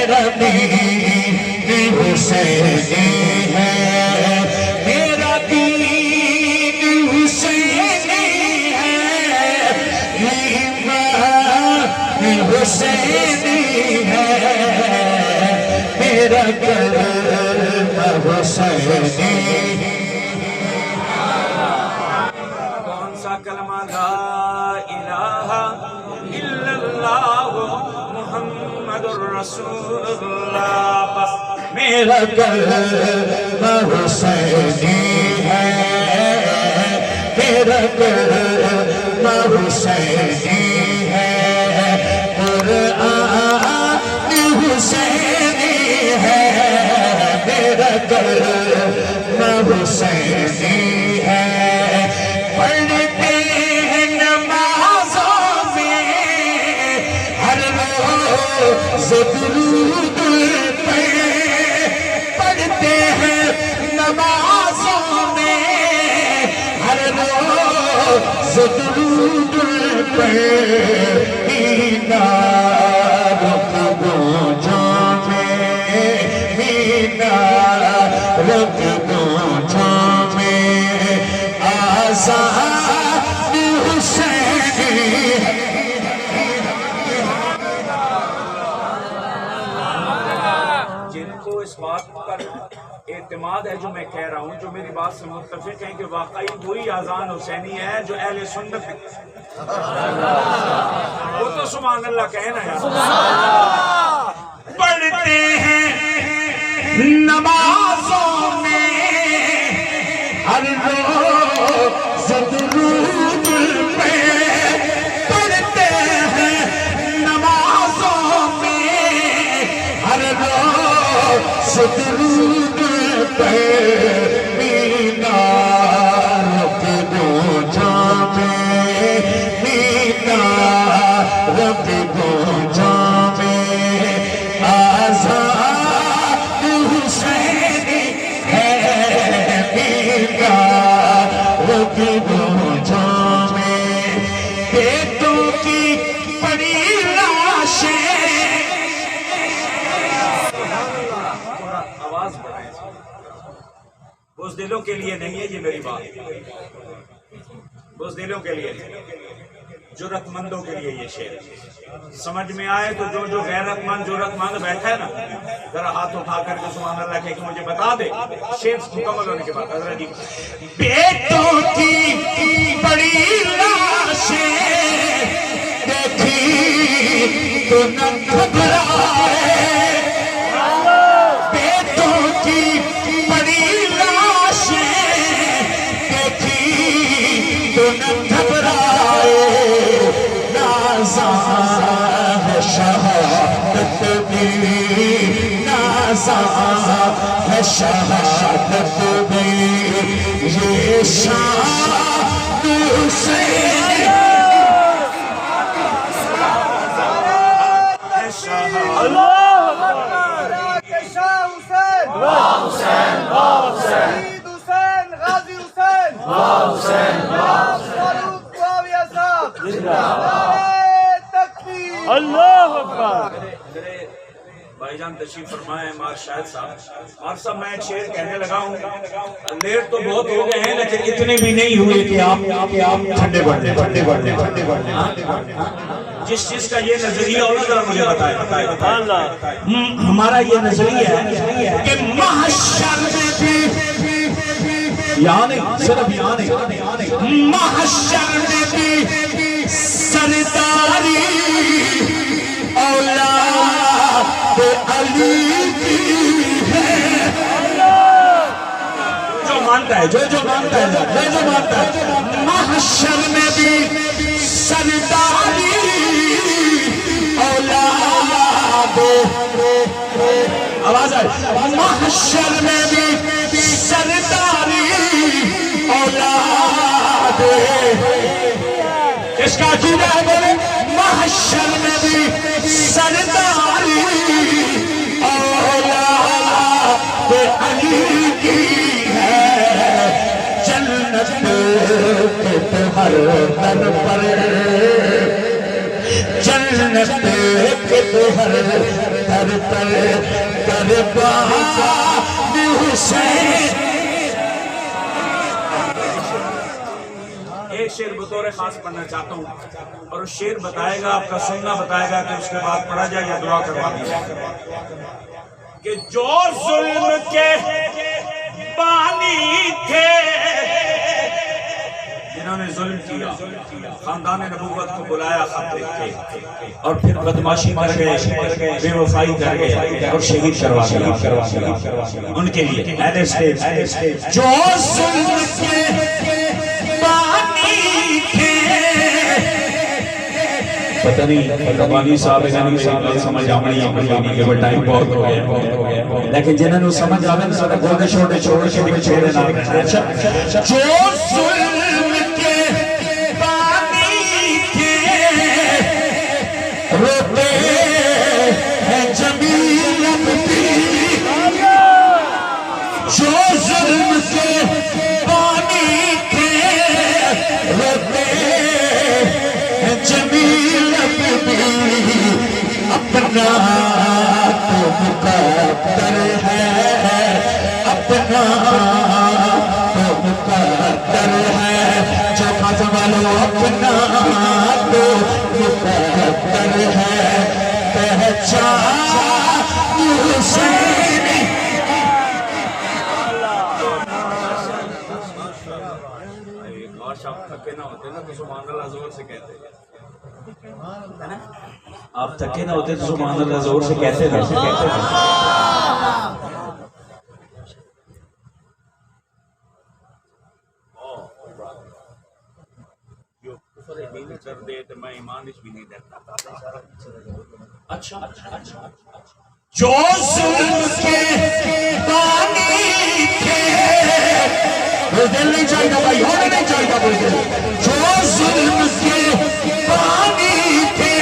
میرا دین حسینی ہے، میرا دین حسینی ہے، ایمان حسینی ہے، میرا کلمہ حسینی۔ کون سا کلمہ؟ لا الہ الا اللہ محمد الرسول اللہ۔ بس میرا کلمہ حسینی ہے، میرا کلمہ حسینی ہے، قرآن حسینی ہے، میرا کلمہ حسینی ہے۔ پڑھتے ہیں نمازوں میں ہر روز درود پہ، پڑھتے ہیں نمازوں میں ہر روز درود پہ، مینار گونجوں میں، مینار گونجوں میں آزاد حسینی ہے۔ جن کو اس بات پر اعتماد ہے جو میں کہہ رہا ہوں، جو میری بات سے متفق ہیں کہ واقعی وہی اذان حسینی ہے جو اہل سنت ہے، وہ تو سبحان اللہ کہے نا یار۔ پڑھتے ہیں نمازوں میں ہر روز درود پہ، پڑھتے ہیں نمازوں میں ہر روز درود پہ، مینار گونجوں میں، مینار گونجوں میں آزاد حسینی ہے، مینار گونجوں میں بیٹوں کی پڑی لاشیں۔ تھوڑا آواز بڑھائیں، بزدلوں کے لیے نہیں ہے یہ میری بات، بزدلوں کے لیے نہیں، جرت مندوں کے لیے یہ شعر سمجھ میں آئے تو جو غیرت مند جرت مند بیٹھا ہے نا، ذرا ہاتھ اٹھا کر کے سبحان اللہ کہہ کے مجھے بتا دے شعر مکمل ہونے کے بعد۔ حضرت جی بیٹوں کی بڑی لاشیں دیکھی تو نہ گھبرائے، بیٹوں کی بڑی لاشیں دیکھی تو نہ گھبرائے، نازاں ہے شہادت بھی، نازاں ہے شہادت بھی، یہ شان حسین ہے شہادت۔ بھائی جان تشریف فرمائے مار شاہد صاحب۔ مار صاحب میں ایک شعر کہنے لگا ہوں، لیٹ تو بہت ہو گئے ہیں لیکن اتنے بھی نہیں ہوئے کہ آپ ٹھنڈے پڑ جائیں۔ جس چیز کا یہ نظریہ ہونا ذرا مجھے بتائے۔ ہمارا یہ نظریہ ہے کہ محشر میں بھی، یعنی صرف یعنی محشر میں بھی سرداری اولاد علی کی ہے، جو مانتا ہے جو مانتا ہے جو مانتا ہے، محشر میں بھی سرداری اولاد، آواز آئے، محشر میں بھی سرداری اولاد، اس کا عقیدہ ہے بولے محشر میں بھی سرداری اولاد علی کی ہے، جنت کے ہر در پر، جنت کے ہر در برتر دربان حسین. ایک شعر بطور خاص پڑھنا چاہتا ہوں اور اس شعر بتائے گا، آپ کا سننا بتائے گا کہ اس کے بعد پڑھا جائے یا دعا کروا دی جائے. کہ جو ظلم کے بانی تھے، جنہوں نے ظلم کیا، خاندان نبوت کو بلایا خط لکھ کے اور پھر بدماشی کر گئے، بے وفائی کر گئے اور شہید کروا دیا. ان کے لیے اہل اسٹیج جو ظلم کے بانی تھے. پتہ نہیں ربانی صاحب انہوں نے سمجھ آمنی ہے کہ وہ ٹائم بہت ہو گیا، لیکن جنہوں نے سمجھ آوے نا سارا گوڑے چھوڑے چھوڑ کے بھی چھوڑے نہ. جو ظلم کے بانی تھے روتے ہیں جمیل اپنی. جو ظلم کے بانی تھے روتے ہیں جمیل اپنی. اپنا تو مقدر ہے، اپنا تو مقدر ہے. جو خاتم والو اپنا تو مقدر ہے. پہچان حسین. کاش آپ تھکے نہ ہوتے نا تو سبحان اللہ زور سے کہتے. آپ تھکے نہ ہوتے تو سبحان اللہ زور سے کہتے تھے. جو کفر دین کر دے تو میں ایمان اس بھی نہیں ڈرتا. اچھا جو ظلم کے بانی تھے. دل نہیں چاہیے بھائی، ہونے نہیں چاہیے بھائی. جو ظلم کے بانی تھے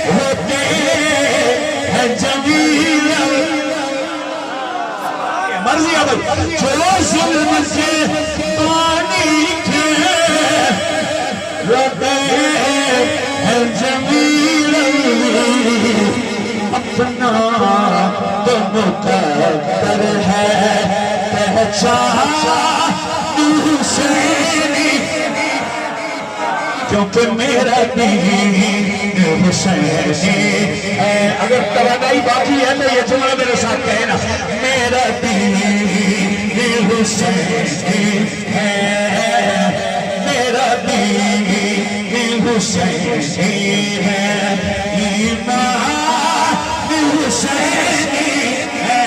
ہوتے ہیں جمیل. مرضی ہے بھائی. جو ظلم کے بانی تھے ہوتے ہیں جمیل. اپنا تو مقدر ہے. پہچان حسینی کیونکہ میرا دین حسینی ہے. اگر توانائی باقی ہے تو یہ جملہ میرے ساتھ کہنا. میرا دین حسینی ہے، میرا دین حسینی ہے. ایمان حسینی ہے،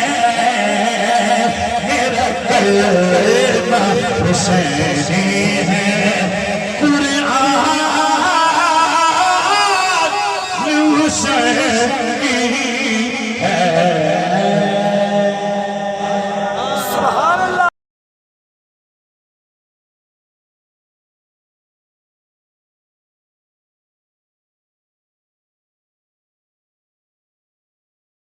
میرا کلمہ حسینی ہے.